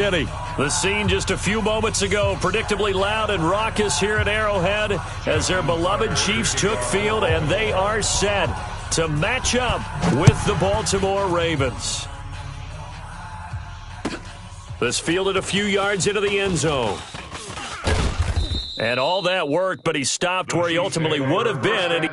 The scene just a few moments ago, predictably loud and raucous here at Arrowhead as their beloved Chiefs took field, and they are set to match up with the Baltimore Ravens. This fielded a few yards into the end zone. And all that worked, but he stopped where he ultimately would have been, and he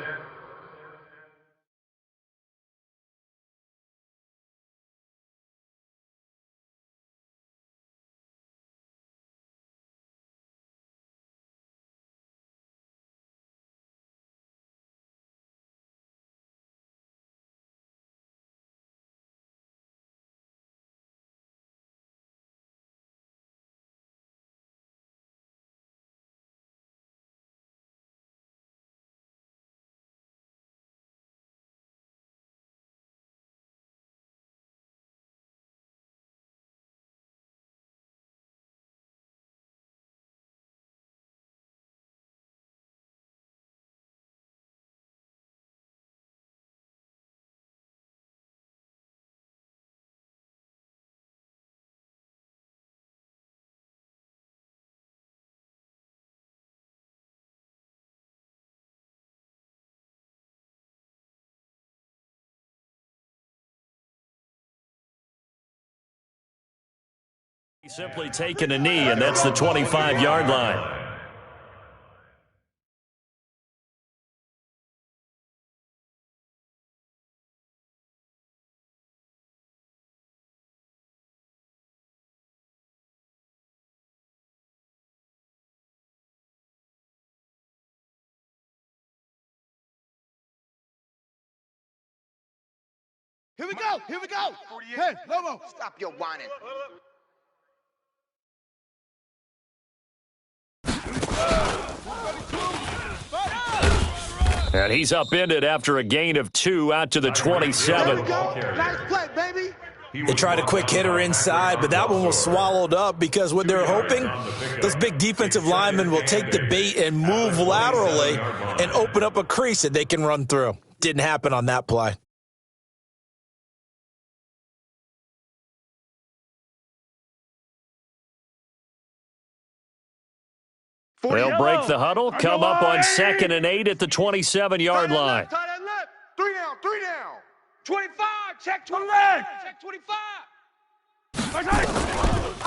simply taking a knee, and that's the 25-yard line. Here we go! Here we go! Hey, Lobo! Stop your whining. And he's upended after a gain of 2 out to the 27. Nice play, baby! They tried a quick hitter inside, but that one was swallowed up because what they're hoping, those big defensive linemen will take the bait and move laterally and open up a crease that they can run through. Didn't happen on that play. They'll break the huddle, come up on 2nd and 8 at the 27-yard line. Tight end left. 3 down, 3 down. 25, check 25. Check 25.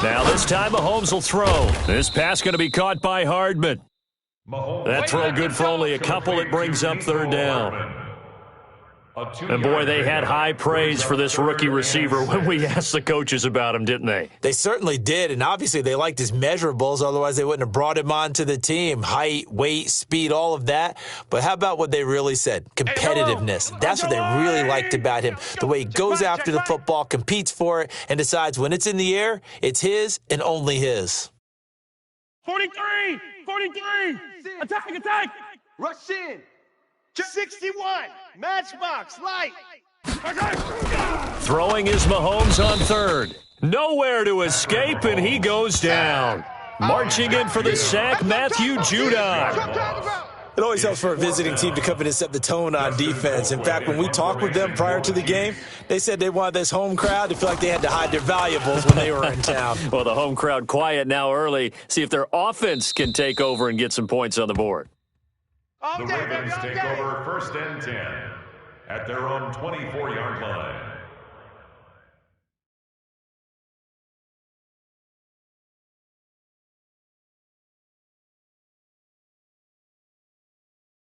Now this time Mahomes will throw. This pass going to be caught by Hardman. That throw good for only a couple. It brings up 3rd down. And boy, they had high praise for this rookie receiver when we asked the coaches about him, didn't they? They certainly did, and obviously they liked his measurables. Otherwise, they wouldn't have brought him onto the team. Height, weight, speed, all of that. But how about what they really said? Competitiveness. That's what they really liked about him. The way he goes after the football, competes for it, and decides when it's in the air, it's his and only his. 43! 43! Attack! Rush in! 61! Matchbox, light! Throwing is Mahomes on 3rd. Nowhere to escape, and he goes down. Marching in for the sack, Matthew Judon. It always helps for a visiting team to come in and set the tone on defense. In fact, when we talked with them prior to the game, they said they wanted this home crowd to feel like they had to hide their valuables when they were in town. Well, the home crowd quiet now early. See if their offense can take over and get some points on the board. The Ravens take over 1st and 10 at their own 24-yard line.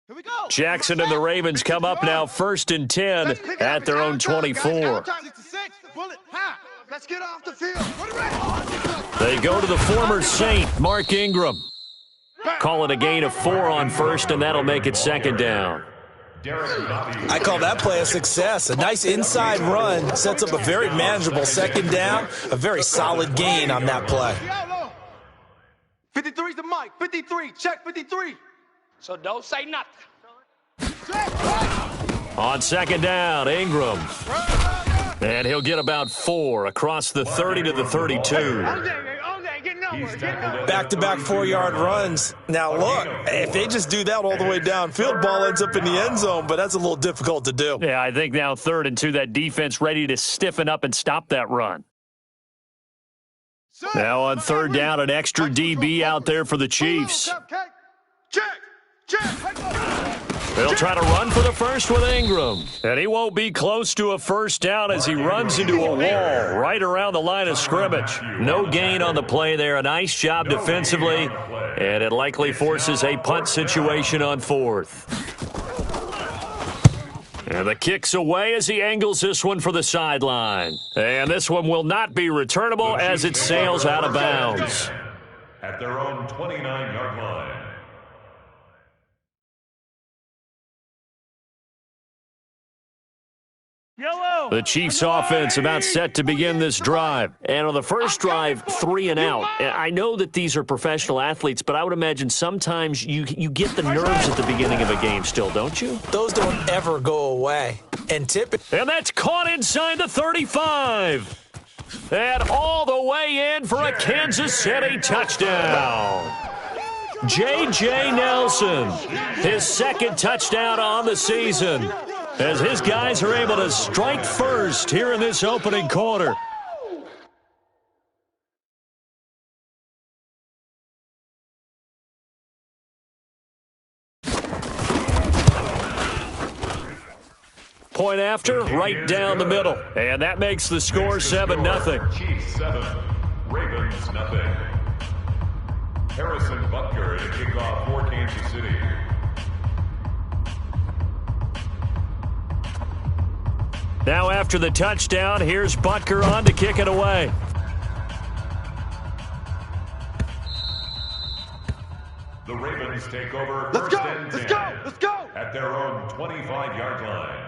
Here we go! Jackson and the Ravens come up now 1st and 10 at their own 24. 66, bullet, ha! Let's get off the field. They go to the former Saint, Mark Ingram. Call it a gain of 4 on 1st, and that'll make it 2nd down. I call that play a success. A nice inside run sets up a very manageable 2nd down, a very solid gain on that play. 53's the mic. 53, check 53. So don't say nothing. On 2nd down, Ingram. And he'll get about 4 across the 30 to the 32. Back-to-back 4-yard runs. Now, look, if they just do that all the way downfield, ball ends up in the end zone, but that's a little difficult to do. Yeah, I think now 3rd and 2, that defense ready to stiffen up and stop that run. Now on third down, an extra DB out there for the Chiefs. They'll try to run for the first with Ingram. And he won't be close to a first down as he runs into a wall right around the line of scrimmage. No gain on the play there. A nice job defensively. And it likely forces a punt situation on fourth. And the kick's away as he angles this one for the sideline. And this one will not be returnable as it sails out of bounds. At their own 29-yard line. The Chiefs offense about set to begin this drive. And on the first drive, 3 and out. I know that these are professional athletes, but I would imagine sometimes you get the nerves at the beginning of a game still, don't you? Those don't ever go away. And typically... And that's caught inside the 35. And all the way in for a Kansas City touchdown. J.J. Nelson, his second touchdown on the season, as his guys are able to strike first here in this opening quarter. Point after, right down the middle. And that makes the score 7-0. Chiefs 7, Ravens nothing. Harrison Butker to kick off for Kansas City. Now after the touchdown, here's Butker on to kick it away. The Ravens take over Let's first go! and 10 Let's go! Let's go! at their own 25-yard line.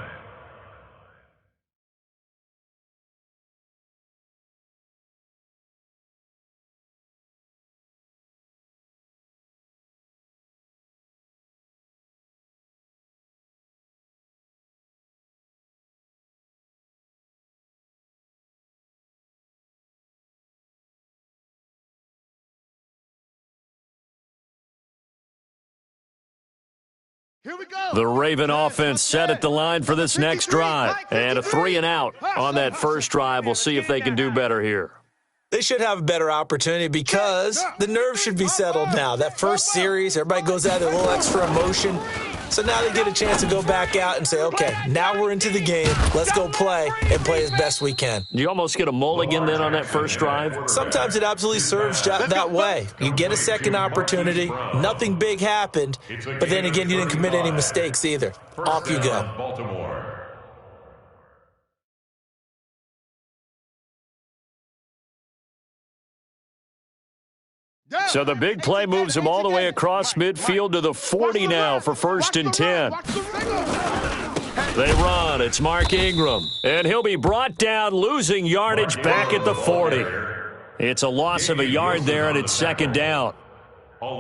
Here we go. The Raven offense set at the line for this next drive. And a 3 and out on that first drive. We'll see if they can do better here. They should have a better opportunity because the nerves should be settled now. That first series, everybody goes out with a little extra emotion. So now they get a chance to go back out and say, okay, now we're into the game. Let's go play and play as best we can. You almost get a mulligan then on that first drive? Sometimes it absolutely serves that way. You get a second opportunity. Nothing big happened. But then again, you didn't commit any mistakes either. Off you go. Baltimore. So the big play moves him all the way across midfield to the 40 now for first and 10. They run. It's Mark Ingram. And he'll be brought down, losing yardage back at the 40. It's a loss of a yard there, and it's second down.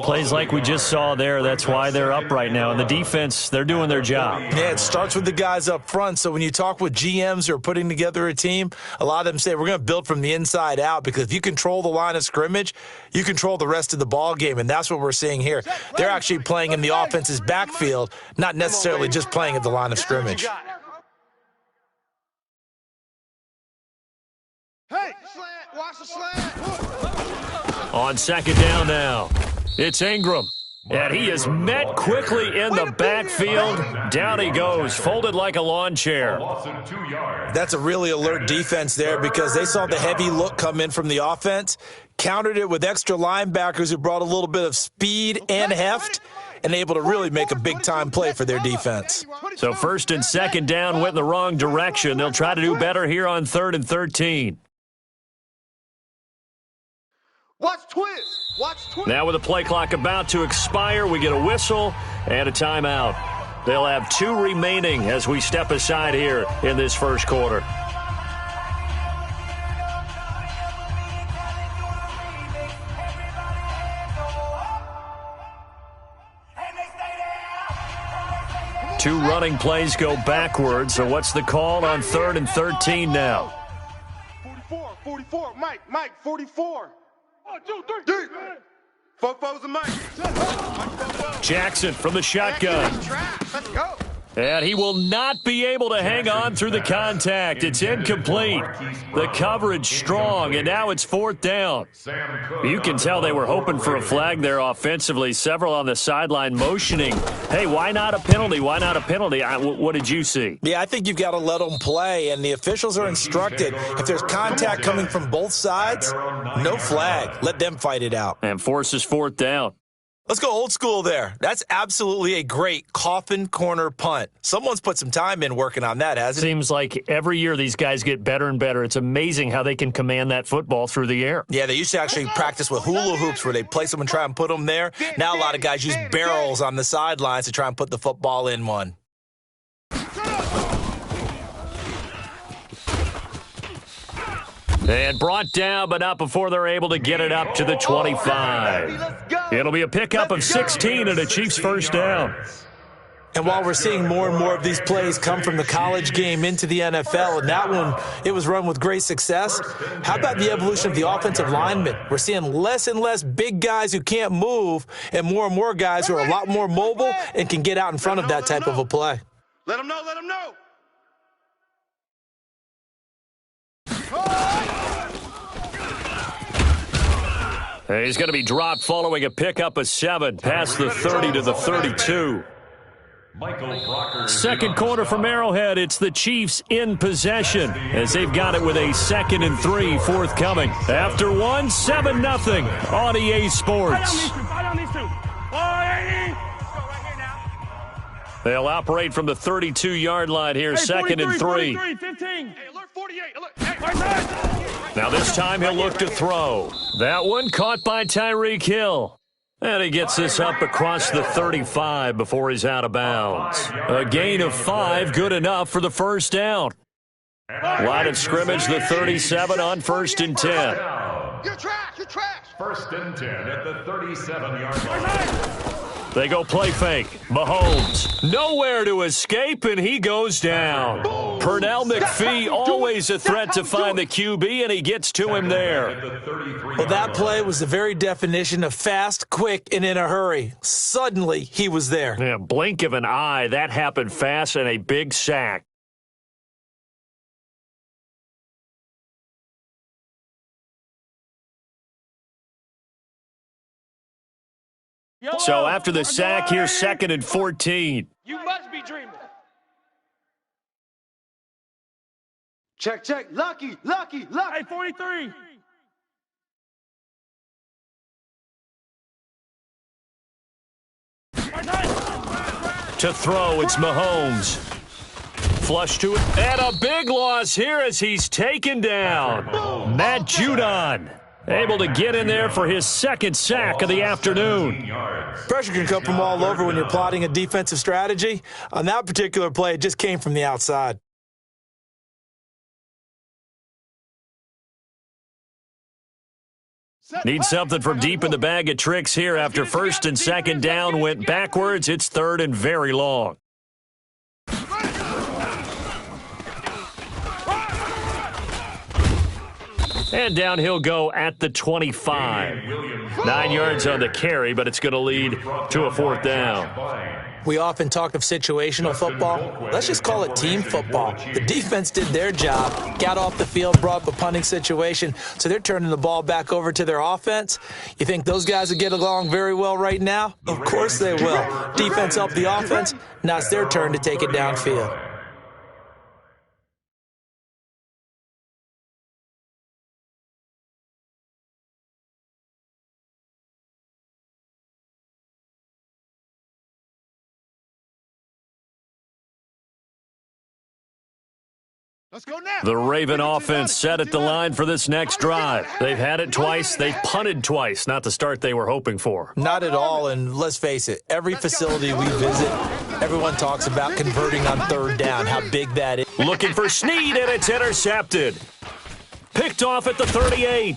Plays like we just saw there, that's why they're up right now. And the defense, they're doing their job. Yeah, it starts with the guys up front. So when you talk with GMs who are putting together a team, a lot of them say we're going to build from the inside out, because if you control the line of scrimmage, you control the rest of the ball game, and that's what we're seeing here. They're actually playing in the offense's backfield, not necessarily just playing at the line of scrimmage. Hey, slant, watch the slant. On second down now, it's Ingram. And he is met quickly in the backfield. Down he goes, folded like a lawn chair. That's a really alert defense there, because they saw the heavy look come in from the offense, countered it with extra linebackers who brought a little bit of speed and heft, and able to really make a big-time play for their defense. So first and second down went in the wrong direction. They'll try to do better here on 3rd and 13. Watch twist. Watch twist. Now with the play clock about to expire, we get a whistle and a timeout. They'll have 2 remaining as we step aside here in this first quarter. Two running plays go backwards, so what's the call on 3rd and 13 now? 44, Mike, 44. 1, 2, 3. Four foes and Mike. Jackson from the shotgun. Let's go. And he will not be able to hang on through the contact. It's incomplete. The coverage strong, and now it's fourth down. You can tell they were hoping for a flag there offensively. Several on the sideline motioning, hey, why not a penalty? Why not a penalty? What did you see? Yeah, I think you've got to let them play, and the officials are instructed. If there's contact coming from both sides, no flag. Let them fight it out. And forces fourth down. Let's go old school there. That's absolutely a great coffin corner punt. Someone's put some time in working on that, hasn't it? Seems like every year these guys get better and better. It's amazing how they can command that football through the air. Yeah, they used to actually practice with hula hoops where they place them and try and put them there. Now a lot of guys use barrels on the sidelines to try and put the football in one. And brought down, but not before they're able to get it up to the 25. It'll be a pickup of 16 and a Chiefs first down. And while we're seeing more and more of these plays come from the college game into the NFL, and that one, it was run with great success, how about the evolution of the offensive linemen? We're seeing less and less big guys who can't move and more guys who are a lot more mobile and can get out in front of that type of a play. Let them know, let them know. He's going to be dropped following a pickup of 7, past the 30 to the 32. Second quarter from Arrowhead. It's the Chiefs in possession as they've got it with a 2nd and 3 forthcoming. After 1, 7-0 on EA Sports. They'll operate from the 32-yard line here, 2nd and 3. 15. Hey, alert 48. Alert. Hey. Now this time he'll look to throw. That one caught by Tyreek Hill. And he gets this up across the 35 before he's out of bounds. A gain of 5, good enough for the first down. Line of scrimmage, the 37 on 1st and 10. You're trash. You're trash. 1st and 10 at the 37-yard line. They go play fake. Mahomes nowhere to escape, and he goes down. Pernell McPhee, always a threat to find the QB, and he gets to him there. Well, that play was the very definition of fast, quick, and in a hurry. Suddenly, he was there. Yeah, blink of an eye. That happened fast, and a big sack. So after the sack, here's 2nd and 14. You must be dreaming. Check. Lucky. Hey, 43. To throw, it's Mahomes. Flush to it, and a big loss here as he's taken down. Matt Judon able to get in there for his 2nd sack of the afternoon. Pressure can come from all over when you're plotting a defensive strategy. On that particular play, it just came from the outside. Need something from deep in the bag of tricks here after 1st and 2nd down went backwards. It's 3rd and very long. And down he'll go at the 25. 9 yards on the carry, but it's going to lead to a 4th down. We often talk of situational football. Let's just call it team football. The defense did their job, got off the field, brought up a punting situation, so they're turning the ball back over to their offense. You think those guys will get along very well right now? Of course they will. Defense helped the offense. Now it's their turn to take it downfield. Let's go now. The Raven offense set at the line for this next drive. They've had it twice. They've punted twice. Not the start they were hoping for. Not at all, and let's face it, every facility we visit, everyone talks about converting on 3rd down, how big that is. Looking for Snead, and it's intercepted. Picked off at the 38.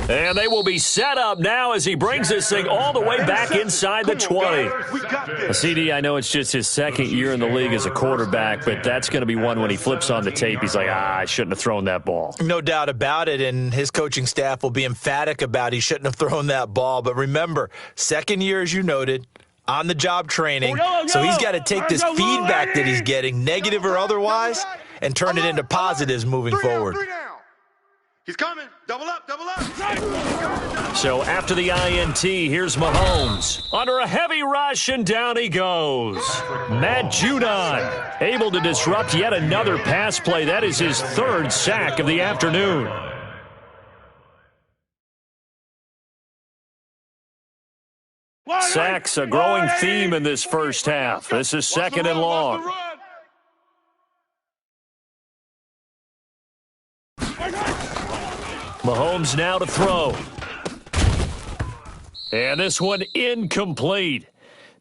And they will be set up now as he brings this thing all the way back inside the 20. CD, I know it's just his 2nd year in the league as a quarterback, but that's going to be one when he flips on the tape. He's like, I shouldn't have thrown that ball. No doubt about it, and his coaching staff will be emphatic about he shouldn't have thrown that ball. But remember, 2nd year, as you noted, on-the-job training. Yellow, So he's yellow. got to take this Yellow, feedback that he's lady. getting, negative or otherwise, and turn it into positives moving forward. Three down. He's coming. Double up, double up. So after the INT, here's Mahomes. Under a heavy rush, and down he goes. Matt Judon able to disrupt yet another pass play. That is his third sack of the afternoon. Sacks, a growing theme in this first half. This is second and long. Mahomes now to throw. And this one incomplete.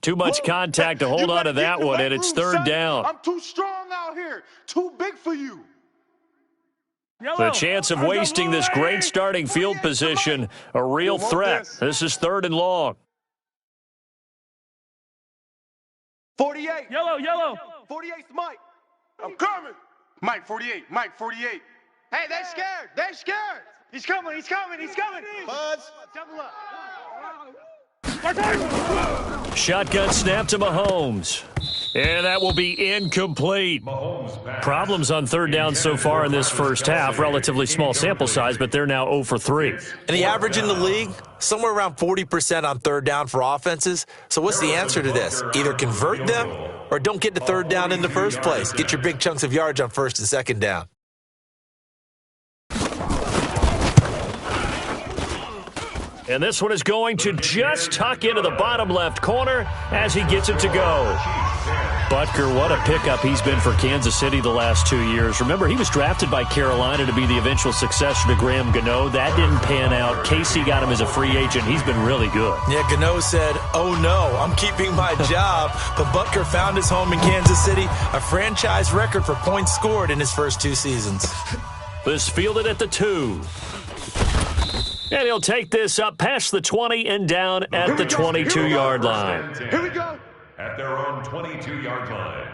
Too much contact to hold on to that one, and it's third down. I'm too strong out here. Too big for you. The chance of wasting this great starting field position, a real threat. This is third and long. 48. Yellow. 48's Mike. I'm coming. Mike, 48. Mike, 48. Hey, they're scared. They're scared. He's coming. Buzz. Double up. Shotgun snap to Mahomes. And that will be incomplete. Problems on third down so far in this first half. Relatively small sample size, but they're now 0 for 3. And the average in the league, somewhere around 40% on third down for offenses. So what's the answer to this? Either convert them or don't get to third down in the first place. Get your big chunks of yards on first and second down. And this one is going to just tuck into the bottom left corner as he gets it to go. Butker, what a pickup he's been for Kansas City the last 2 years. Remember, he was drafted by Carolina to be the eventual successor to Graham Gano. That didn't pan out. Casey got him as a free agent. He's been really good. Yeah, Gano said, "Oh no, I'm keeping my job." But Butker found his home in Kansas City, a franchise record for points scored in his first 2 seasons. This fielded at the 2. And he'll take this up past the 20 and down at the 22-yard line. Here we go. At their own 22-yard line.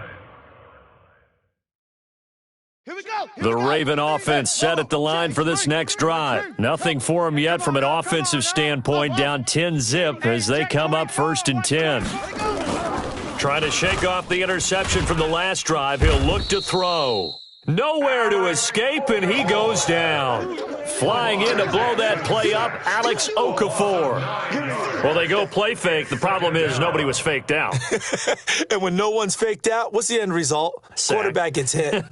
Here we go. The Raven offense set at the line for this next drive. Nothing for them yet from an offensive standpoint, down 10-zip as they come up 1st and 10. Trying to shake off the interception from the last drive. He'll look to throw. Nowhere to escape, and he goes down. Flying in to blow that play up, Alex Okafor. Well, they go play fake. The problem is nobody was faked out. And when no one's faked out, what's the end result? Sack. Quarterback gets hit.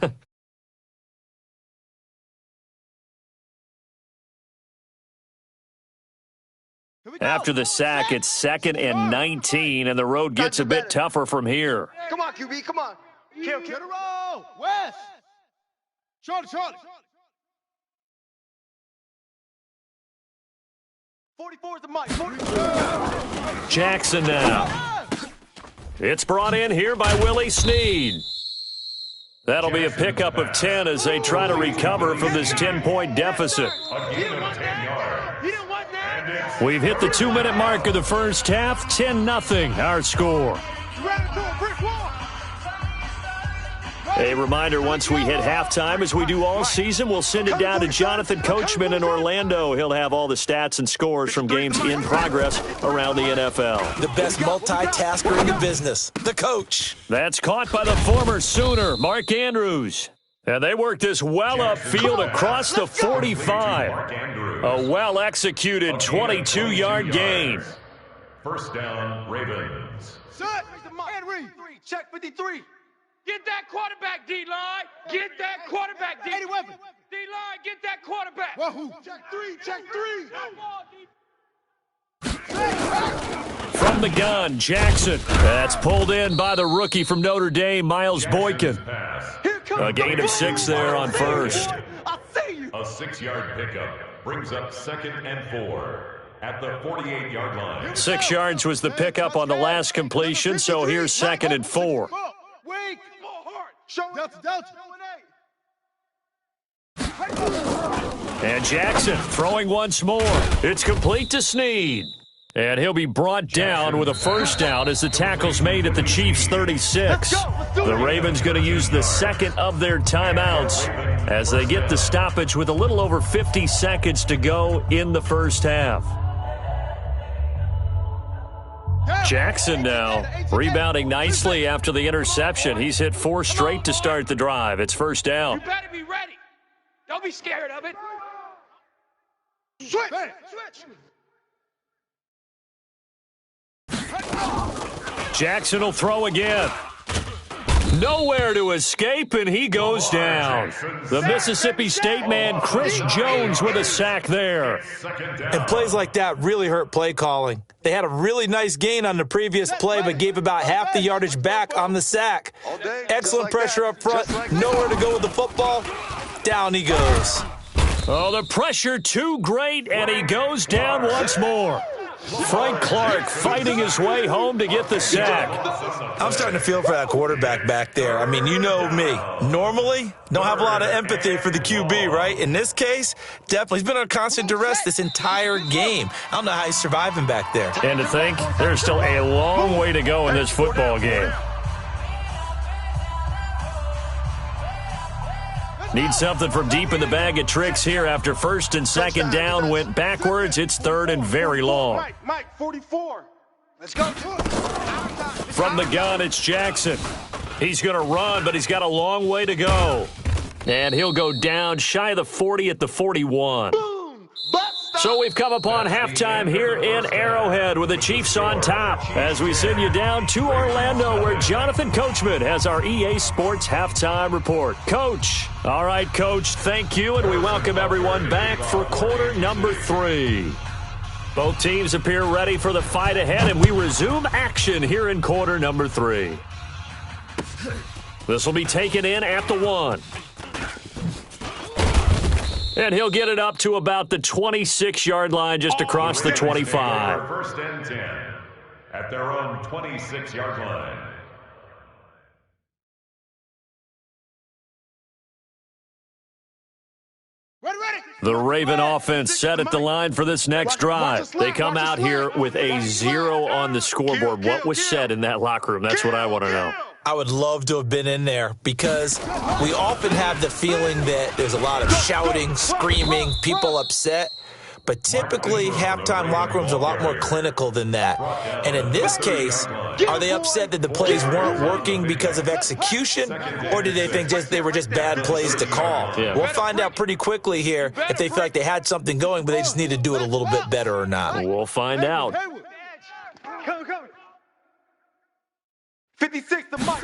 After the sack, it's 2nd and 19, and the road gets a bit tougher from here. Come on, QB. Come on. Kill. Roll. West. Charlie. 44 is the mic. 44. Jackson now. It's brought in here by Willie Snead. That'll be a pickup of 10 as they try to recover from this 10-point deficit. A gain of 10 yards. You didn't want that? And it's We've hit the 2-minute mark of the first half. 10-0 our score. You ran into a brick wall. A reminder, once we hit halftime, as we do all season, we'll send it down to Jonathan Coachman in Orlando. He'll have all the stats and scores from games in progress around the NFL. The best multitasker in the business, the coach. That's caught by the former Sooner, Mark Andrews. And they work this well upfield across the 45. A well-executed 22-yard gain. first down, Ravens. Set. Henry. Check 53. Get that quarterback, D-line. Get that quarterback, D-line. 80 weapon. D-line, get that quarterback. Wahoo. Check 3. Check 3. From the gun, Jackson. That's pulled in by the rookie from Notre Dame, Miles Boykin. Pass. A gain of 6 there on first. I see you. A 6-yard pickup brings up 2nd and 4 at the 48-yard line. 6 yards was the pickup on the last completion, so here's 2nd and 4. Wait. More hard. Show Delta. And Jackson throwing once more. It's complete to Snead. And he'll be brought down with a first down as the tackle's made at the Chiefs' 36. The Ravens going to use the second of their timeouts as they get the stoppage with a little over 50 seconds to go in the first half. Jackson now rebounding nicely after the interception. He's hit 4 straight to start the drive. It's first down. You better be ready. Don't be scared of it. Switch. Jackson will throw again. Nowhere to escape, and he goes down. The Mississippi State man, Chris Jones, with a sack there. And plays like that really hurt play calling. They had a really nice gain on the previous play, but gave about half the yardage back on the sack. Excellent pressure up front. Nowhere to go with the football. Down he goes. Oh, the pressure too great, and he goes down once more. Frank Clark fighting his way home to get the sack. I'm starting to feel for that quarterback back there. I mean, you know me. Normally, don't have a lot of empathy for the QB, right? In this case, definitely. He's been on constant duress this entire game. I don't know how he's surviving back there. And to think, there's still a long way to go in this football game. Need something from deep in the bag of tricks here after first and second down went backwards. It's third and very long. Mike, 44. Let's go. From the gun, it's Jackson. He's going to run, but he's got a long way to go. And he'll go down shy of the 40 at the 41. So we've come upon halftime here in Arrowhead with the Chiefs on top as we send you down to Orlando where Jonathan Coachman has our EA Sports halftime report. Coach. All right, Coach, thank you, and we welcome everyone back for quarter number 3. Both teams appear ready for the fight ahead, and we resume action here in quarter number 3. This will be taken in at the 1. And he'll get it up to about the 26-yard line just across the 25. First and 10 at their own 26-yard line. The Raven offense set at the line for this next drive. They come out here with a 0 on the scoreboard. What was said in that locker room? That's what I want to know. I would love to have been in there because we often have the feeling that there's a lot of shouting, screaming, people upset. But typically, halftime locker rooms are a lot more clinical than that. And in this case, are they upset that the plays weren't working because of execution, or did they think they were just bad plays to call? Yeah. We'll find out pretty quickly here if they feel like they had something going, but they just need to do it a little bit better or not. We'll find out. Come. 56 to Mike.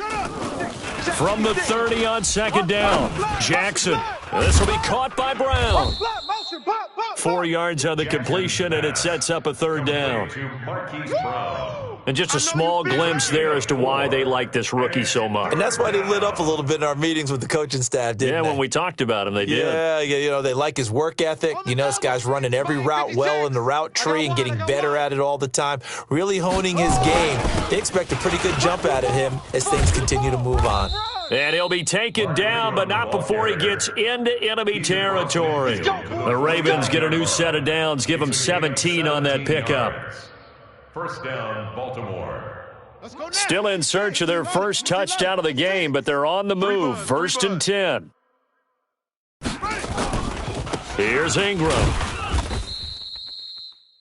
From the 30 on second down, Jackson. This will be caught by Brown. 4 yards on the completion, and it sets up a third down. And just a small glimpse there as to why they like this rookie so much. And that's why they lit up a little bit in our meetings with the coaching staff, didn't they? When we talked about him, they did. Yeah, you know, they like his work ethic. You know, this guy's running every route well in the route tree and getting better at it all the time, really honing his game. They expect a pretty good jump out of him as things continue to move on. And he'll be taken down, but not before he gets into enemy territory. The Ravens get a new set of downs, give them 17 on that pickup. First down, Baltimore. Still in search of their first touchdown of the game, but they're on the move. First and 10. Here's Ingram.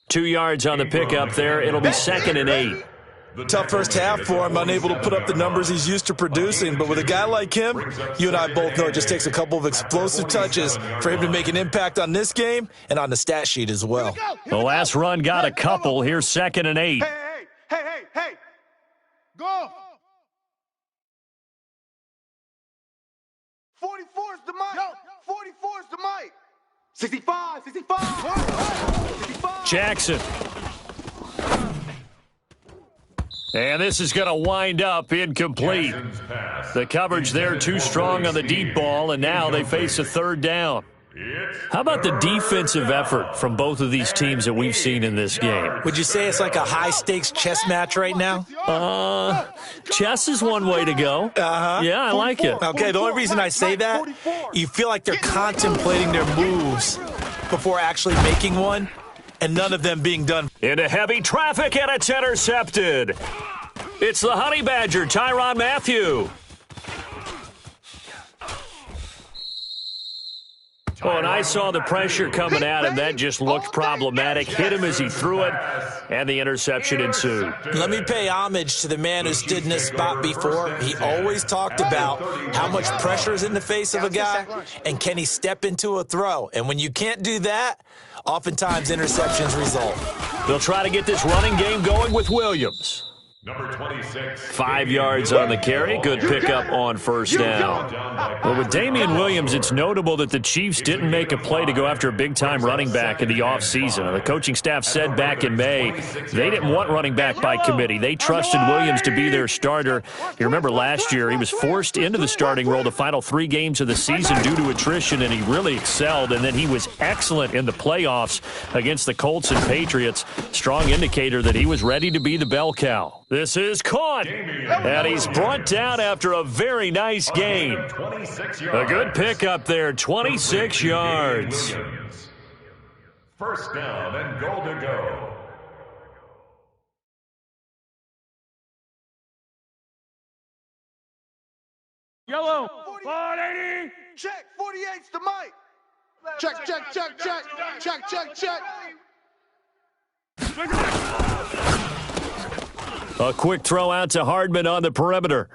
2 yards on the pickup there. It'll be second and 8. Tough first half for him, unable to put up the numbers he's used to producing. But with a guy like him, you and I both know it just takes a couple of explosive touches for him to make an impact on this game and on the stat sheet as well. The last run got a couple. Here's second and 8. Hey. Go. 44 is the mic. 44 is the mic. 65. Jackson. And this is going to wind up incomplete. The coverage there too strong on the deep ball, and now they face a third down. How about the defensive effort from both of these teams that we've seen in this game? Would you say it's like a high-stakes chess match right now? Chess is one way to go. Yeah, I like it. Okay, the only reason I say that, you feel like they're contemplating their moves before actually making one, and none of them being done. Into heavy traffic, and it's intercepted. It's the Honey Badger, Tyrann Mathieu. Oh, and I saw the pressure coming at him. That just looked problematic. Hit him as he threw it, and the interception ensued. Let me pay homage to the man who stood in this spot before. He always talked about how much pressure is in the face of a guy, and can he step into a throw. And when you can't do that, oftentimes interceptions result. They'll try to get this running game going with Williams. Number 26. 5 yards on the carry. Good pickup on first down. Well, with Damian Williams, it's notable that the Chiefs didn't make a play to go after a big-time running back in the offseason. The coaching staff said back in May they didn't want running back by committee. They trusted Williams to be their starter. You remember last year he was forced into the starting role the final 3 games of the season due to attrition, and he really excelled. And then he was excellent in the playoffs against the Colts and Patriots. Strong indicator that he was ready to be the bell cow. This is caught, and he's brought down after a very nice gain. A good pickup there, 26 yards. First down and goal to go. Yellow. 480. Check. 48's the mic. Check, check, check, check. Check, check, check. A quick throw out to Hardman on the perimeter.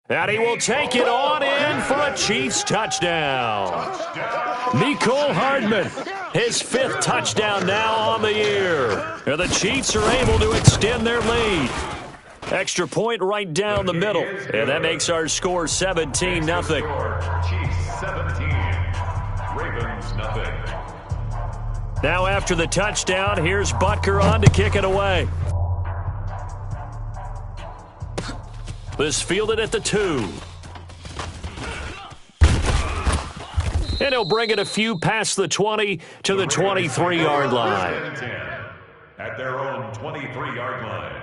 And he will take it on in for a Chiefs touchdown. Mecole Hardman, his 5th touchdown now on the year. And the Chiefs are able to extend their lead. Extra point right down the middle. And that makes our score 17-0. Chiefs 17. Ravens nothing. Now after the touchdown, here's Butker on to kick it away. This fielded at the 2. And he'll bring it a few past the 20 to the 23-yard line. At their own 23-yard line.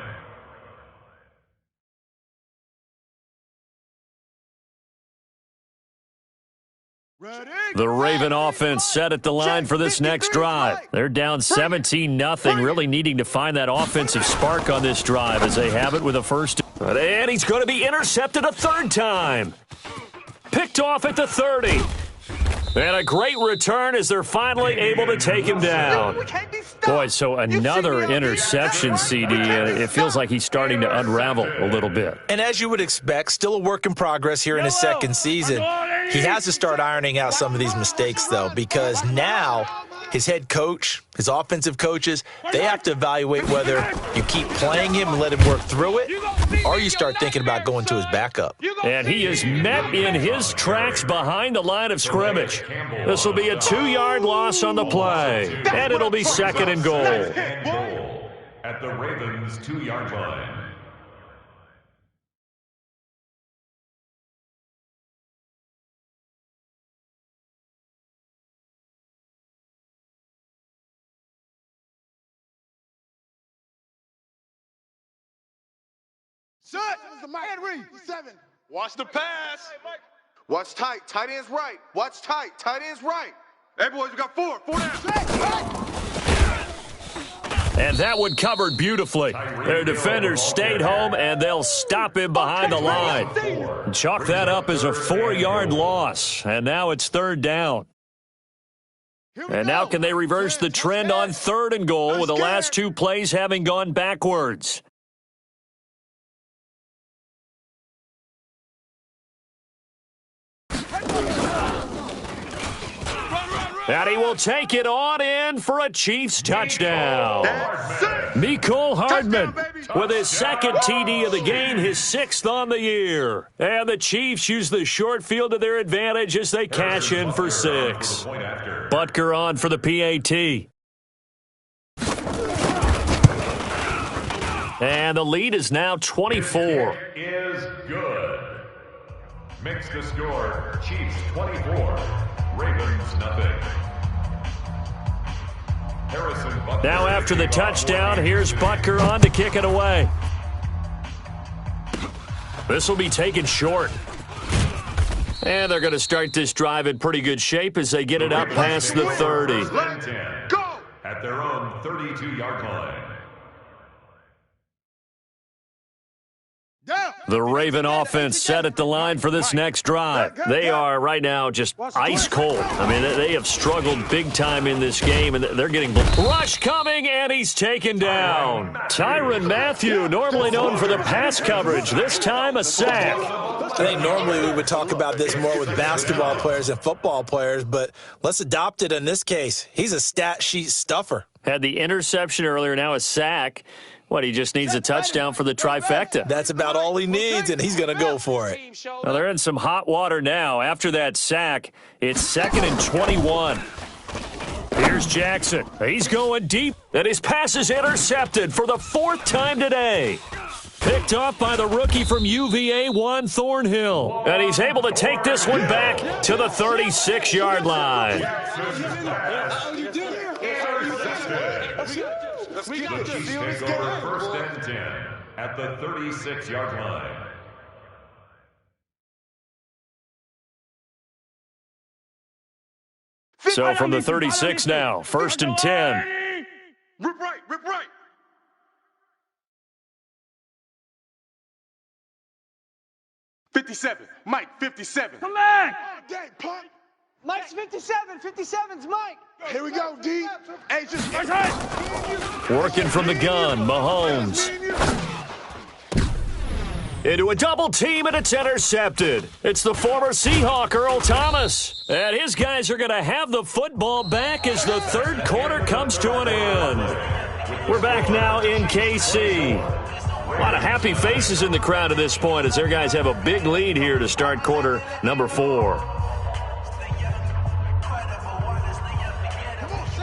The Raven offense set at the line for this next drive. They're down 17-0, really needing to find that offensive spark on this drive as they have it with a first. And he's going to be intercepted a 3rd time. Picked off at the 30. And a great return as they're finally able to take him down. Boy, so another interception, CD. It feels like he's starting to unravel a little bit. And as you would expect, still a work in progress here in his 2nd season. He has to start ironing out some of these mistakes, though, because now his head coach, his offensive coaches, they have to evaluate whether you keep playing him and let him work through it, or you start thinking about going to his backup. And he is met in his tracks behind the line of scrimmage. This will be a 2-yard loss on the play, and it'll be 2nd and goal. At the Ravens' 2-yard line. Shut. The man read. 7. Watch the pass. Watch tight. Tight end's right. Watch tight. Tight end's right. Hey, boys, we got 4. 4 down. And that one covered beautifully. Their defenders stayed home, and they'll stop him behind the line. Chalk that up as a 4-yard loss, and now it's 3rd down. And now can they reverse the trend on 3rd and goal with the last 2 plays having gone backwards? And he will take it on in for a Chiefs touchdown. Mecole Hardman with his 2nd TD of the game, his 6th on the year. And the Chiefs use the short field to their advantage as they cash in for 6. Butker on for the PAT. And the lead is now 24. Is good. Makes the score Chiefs 24. Ravens nothing. Now after the touchdown, here's Butker on to kick it away. This will be taken short. And they're going to start this drive in pretty good shape as they get it up past the 30. Go! At their own 32-yard line. Down. The Raven offense set at the line for this next drive. They are right now just ice cold. I mean, they have struggled big time in this game, and they're getting rush coming, and he's taken down. Tyrann Mathieu, normally known for the pass coverage, this time a sack. I think normally we would talk about this more with basketball players and football players, but let's adopt it in this case. He's a stat sheet stuffer. Had the interception earlier, now a sack. What, he just needs a touchdown for the trifecta. That's about all he needs, and he's going to go for it. Well, they're in some hot water now. After that sack, it's 2nd and 21. Here's Jackson. He's going deep, and his pass is intercepted for the 4th time today. Picked off by the rookie from UVA, Juan Thornhill. And he's able to take this one back to the 36-yard line. The Chiefs take over 1st and 10 at the 36-yard line. So from the 36 now, 1st and 10. Rip right, rip right. $57, Mike, 57. Come back! Dang, punk. Mike's 57. 57's Mike. Here we go, D. Hey, just Working from the gun, Mahomes. Into a double team, and it's intercepted. It's the former Seahawk, Earl Thomas. And his guys are going to have the football back as the 3rd quarter comes to an end. We're back now in KC. A lot of happy faces in the crowd at this point as their guys have a big lead here to start quarter number 4.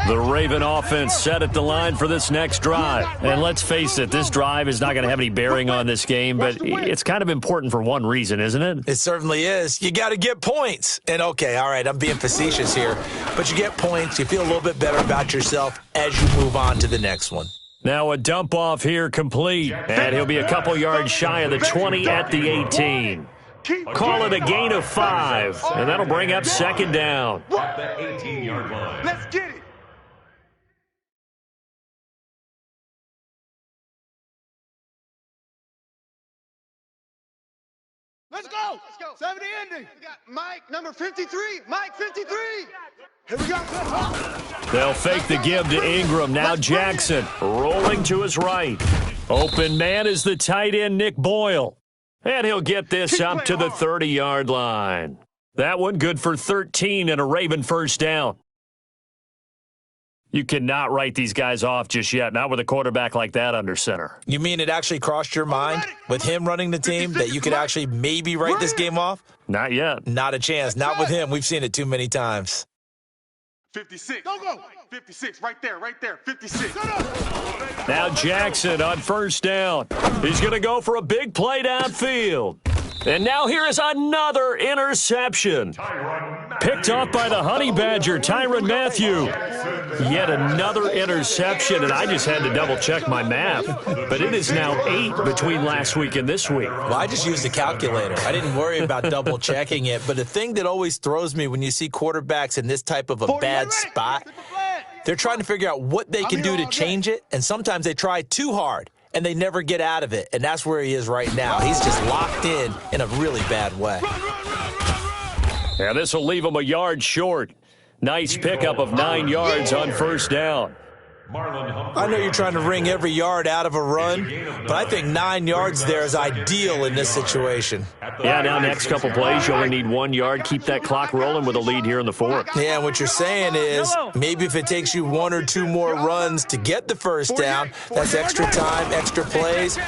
The Raven offense set at the line for this next drive. And let's face it, this drive is not going to have any bearing on this game, but it's kind of important for one reason, isn't it? It certainly is. You got to get points. And, okay, all right, I'm being facetious here, but you get points. You feel a little bit better about yourself as you move on to the next one. Now a dump off here complete, and he'll be a couple yards shy of the 20 at the 18. Call it a gain of 5, and that'll bring up 2nd down. At the 18-yard line. let's get it. Let's go. 70 ending. We got Mike, number 53. Mike, 53. Here we go. They'll fake the give to Ingram. Now Jackson rolling to his right. Open man is the tight end, Nick Boyle. And he'll get this up to the 30-yard line. That one good for 13 and a Raven 1st down. You cannot write these guys off just yet, not with a quarterback like that under center. You mean it actually crossed your mind with him running the team that you could actually maybe write this game off? Not yet. Not a chance. Not with him. We've seen it too many times. 56. Go. 56, right there, 56. Now Jackson on 1st down. He's going to go for a big play downfield. And now here is another interception. Picked off by the Honey Badger, Tyrann Mathieu. Yet another interception, and I just had to double-check my math. But it is now 8 between last week and this week. Well, I just used a calculator. I didn't worry about double-checking it. But the thing that always throws me when you see quarterbacks in this type of a bad spot, they're trying to figure out what they can do to change it, and sometimes they try too hard. And they never get out of it, and that's where he is right now. He's just locked in a really bad way. Yeah, this will leave him a yard short. Nice pickup of 9 yards on 1st down. I know you're trying to wring every yard out of a run, but I think 9 yards there is ideal in this situation. Yeah, now next couple plays, you only need 1 yard. Keep that clock rolling with a lead here in the 4th. Yeah, what you're saying is maybe if it takes you 1 or 2 more runs to get the 1st down, that's extra time, extra plays.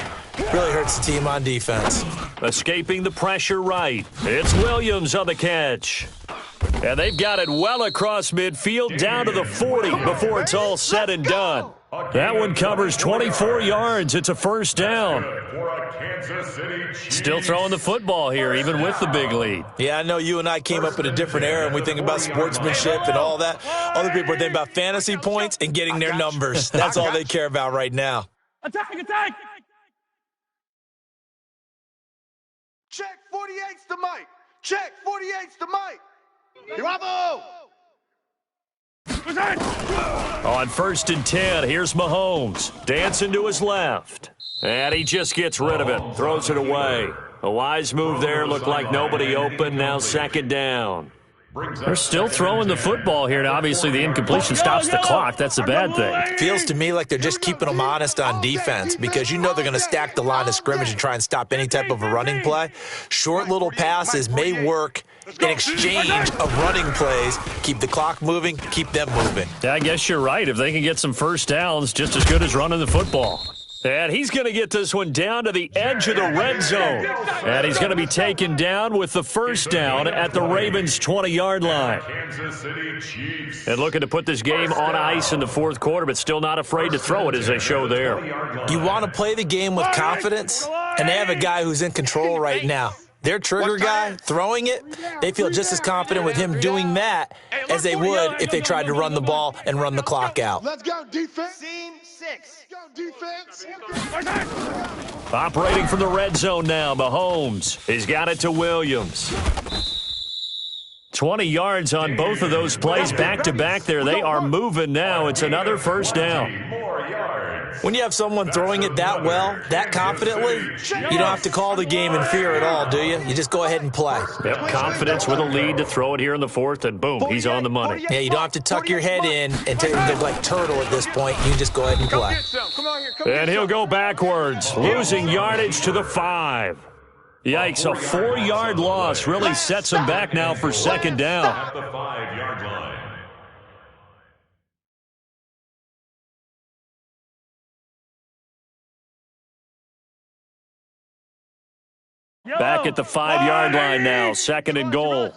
Really hurts the team on defense. Escaping the pressure right. It's Williams on the catch. And they've got it well across midfield down to the 40 before it's all said and done. That one covers 24 yards. It's a 1st down. Still throwing the football here, even with the big lead. Yeah, I know you and I came up in a different era, and we think about sportsmanship and all that. Other people are thinking about fantasy points and getting their numbers. That's all they care about right now. Attack! Attack! Check 48's to Mike. Check 48's to Mike. Bravo! On 1st and 10, here's Mahomes. Dancing to his left. And he just gets rid of it. Throws it away. A wise move there. Looked like nobody open. Now second down. They're still throwing the football here, and obviously the incompletion stops the clock. That's the bad thing. Feels to me like they're just keeping them honest on defense because you know they're going to stack the line of scrimmage and try and stop any type of a running play. Short little passes may work in exchange of running plays. Keep the clock moving, keep them moving. Yeah, I guess you're right. If they can get some first downs, just as good as running the football. And he's going to get this one down to the edge of the red zone. And he's going to be taken down with the first down at the Ravens' 20-yard line. And looking to put this game on ice in the fourth quarter, but still not afraid to throw it as they show there. You want to play the game with confidence, and they have a guy who's in control right now. Their trigger guy throwing it, they feel just as confident with him doing that as they would if they tried to run the ball and run the clock out. Let's go, defense. Scene 6. Go, defense. Operating from the red zone now, Mahomes. He's got it to Williams. 20 yards on both of those plays back-to-back there. They are moving now. It's another first down. When you have someone throwing it that well, that confidently, you don't have to call the game in fear at all, do you? You just go ahead and play. Yep, confidence with a lead to throw it here in the fourth, and boom, he's on the money. Yeah, you don't have to tuck your head in and look like turtle at this point. You can just go ahead and play. And he'll go backwards, losing yardage to the 5. Yikes, a 4-yard loss really sets him back now for second down. At the 5-yard line. Back at the 5-yard line now, second and goal.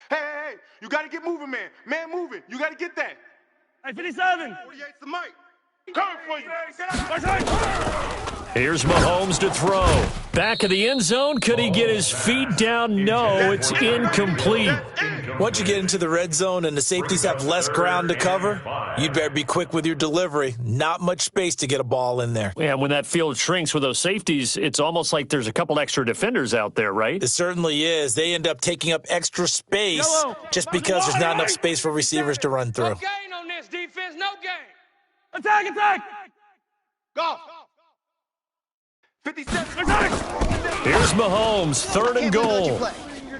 Hey, you got to get moving, man. Man moving. You got to get that. Hey, 57. 48's the mic. Coming for you. Here's Mahomes to throw. Back of the end zone. Could he get his feet down? No, it's incomplete. Once you get into the red zone and the safeties have less ground to cover, you'd better be quick with your delivery. Not much space to get a ball in there. Yeah, when that field shrinks with those safeties, it's almost like there's a couple extra defenders out there, right? It certainly is. They end up taking up extra space just because there's not enough space for receivers to run through. No gain on this defense, no gain. Attack, attack. Go. 57. Here's Mahomes, third and goal.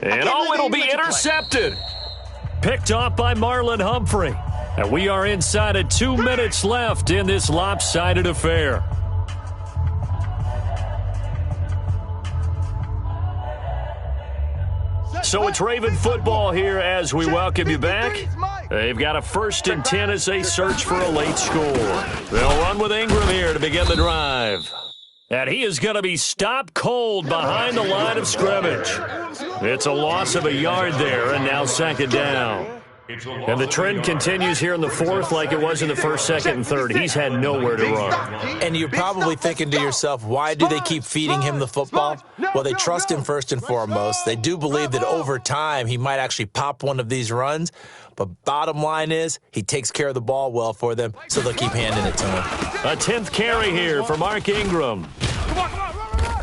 And it'll be intercepted. Picked off by Marlon Humphrey. And we are inside of 2 minutes left in this lopsided affair. So it's Raven football here as we welcome you back. They've got a 1st and 10 as they search for a late score. They'll run with Ingram here to begin the drive. And he is going to be stopped cold behind the line of scrimmage. It's a loss of a yard there, and now second down. And the trend continues here in the fourth like it was in the first, second, and third. He's had nowhere to run. And you're probably thinking to yourself, why do they keep feeding him the football? Well, they trust him first and foremost. They do believe that over time he might actually pop one of these runs. But bottom line is he takes care of the ball well for them, so they'll keep handing it to him. A 10th carry here for Mark Ingram.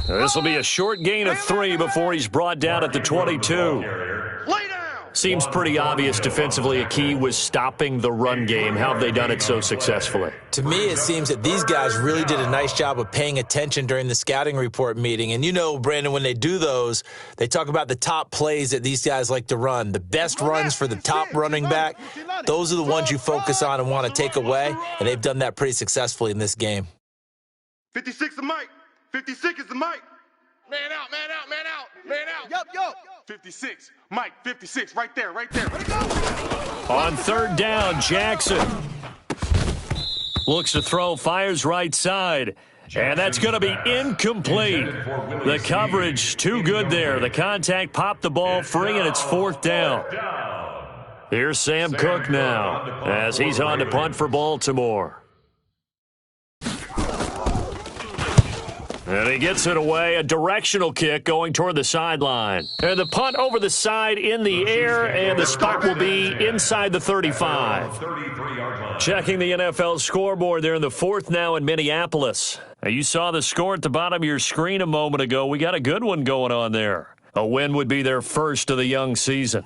This will be a short gain of 3 before he's brought down at the 22. Seems pretty obvious defensively a key was stopping the run game. How have they done it so successfully? To me, it seems that these guys really did a nice job of paying attention during the scouting report meeting. And you know, Brandon, when they do those, they talk about the top plays that these guys like to run. The best runs for the top running back, those are the ones you focus on and want to take away. And they've done that pretty successfully in this game. 56 the mic. 56 is the mic. Man out, man out, man out, man out. Yup. 56. Mike, 56. Right there, right there. On third down, Jackson looks to throw, fires right side. And that's going to be incomplete. The coverage too good there. The contact popped the ball free, and it's fourth down. Here's Sam Cook now as he's on to punt for Baltimore. And he gets it away, a directional kick going toward the sideline. And the punt over the side in the air, and the spot will be inside the 35. Checking the NFL scoreboard there in the fourth now in Minneapolis. Now, you saw the score at the bottom of your screen a moment ago. We got a good one going on there. A win would be their first of the young season.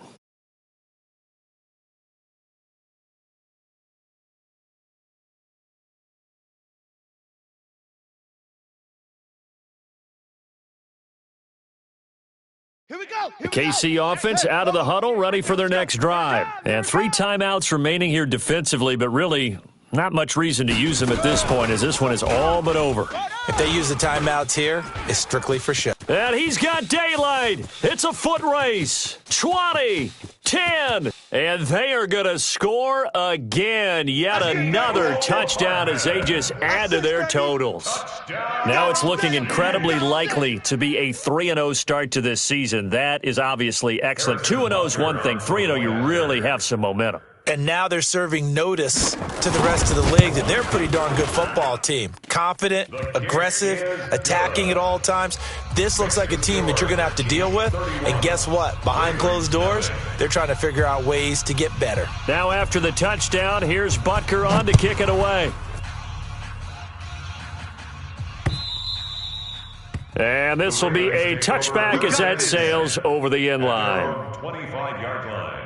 Here we go. The KC offense out of the huddle, ready for their next drive. And 3 timeouts remaining here defensively, but really not much reason to use them at this point, as this one is all but over. If they use the timeouts here, it's strictly for show. And he's got daylight. It's a foot race. 20, 10, and they are going to score again. Yet another touchdown as they just add to their totals. Now it's looking incredibly likely to be a 3-0 start to this season. That is obviously excellent. 2-0 is one thing. 3-0, you really have some momentum. And now they're serving notice to the rest of the league that they're a pretty darn good football team. Confident, aggressive, attacking at all times. This looks like a team that you're going to have to deal with. And guess what? Behind closed doors, they're trying to figure out ways to get better. Now after the touchdown, here's Butker on to kick it away. And this will be a touchback as that sails over the end line. 25-yard line.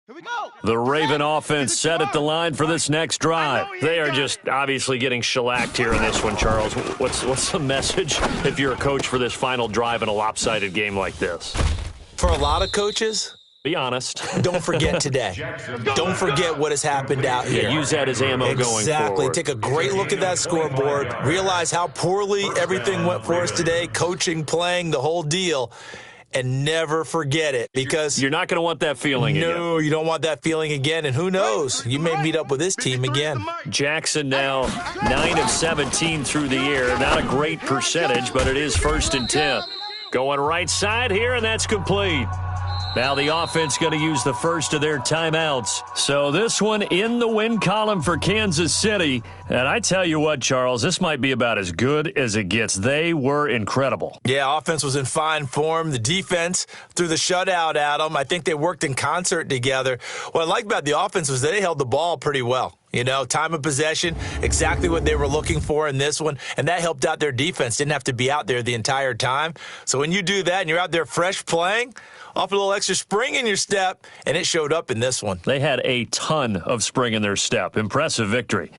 Here we go. The Raven offense set at the line for this next drive. They are just obviously getting shellacked here in this one, Charles. What's the message if you're a coach for this final drive in a lopsided game like this? For a lot of coaches, be honest. Don't forget today. Don't forget what has happened out here. Yeah, use that as ammo going forward. Exactly. Take a great look at that scoreboard. Realize how poorly everything went for us today, coaching, playing, the whole deal. And never forget it, because you're not going to want that feeling again. No, you don't want that feeling again. And who knows? You may meet up with this team again. Jackson now 9 of 17 through the air. Not a great percentage, but it is 1st and 10. Going right side here, and that's complete. Now the offense going to use the first of their timeouts. So this one in the win column for Kansas City. And I tell you what, Charles, this might be about as good as it gets. They were incredible. Yeah, offense was in fine form. The defense threw the shutout at them. I think they worked in concert together. What I like about the offense was they held the ball pretty well. You know, time of possession, exactly what they were looking for in this one, and that helped out their defense. Didn't have to be out there the entire time. So when you do that and you're out there fresh playing, off a little extra spring in your step, and it showed up in this one. They had a ton of spring in their step. Impressive victory.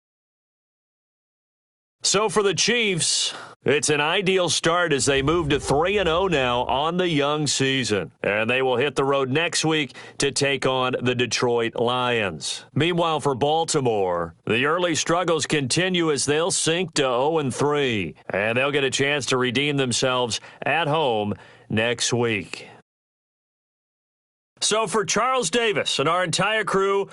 So for the Chiefs, it's an ideal start as they move to 3-0 now on the young season. And they will hit the road next week to take on the Detroit Lions. Meanwhile, for Baltimore, the early struggles continue as they'll sink to 0-3. And they'll get a chance to redeem themselves at home next week. So for Charles Davis and our entire crew,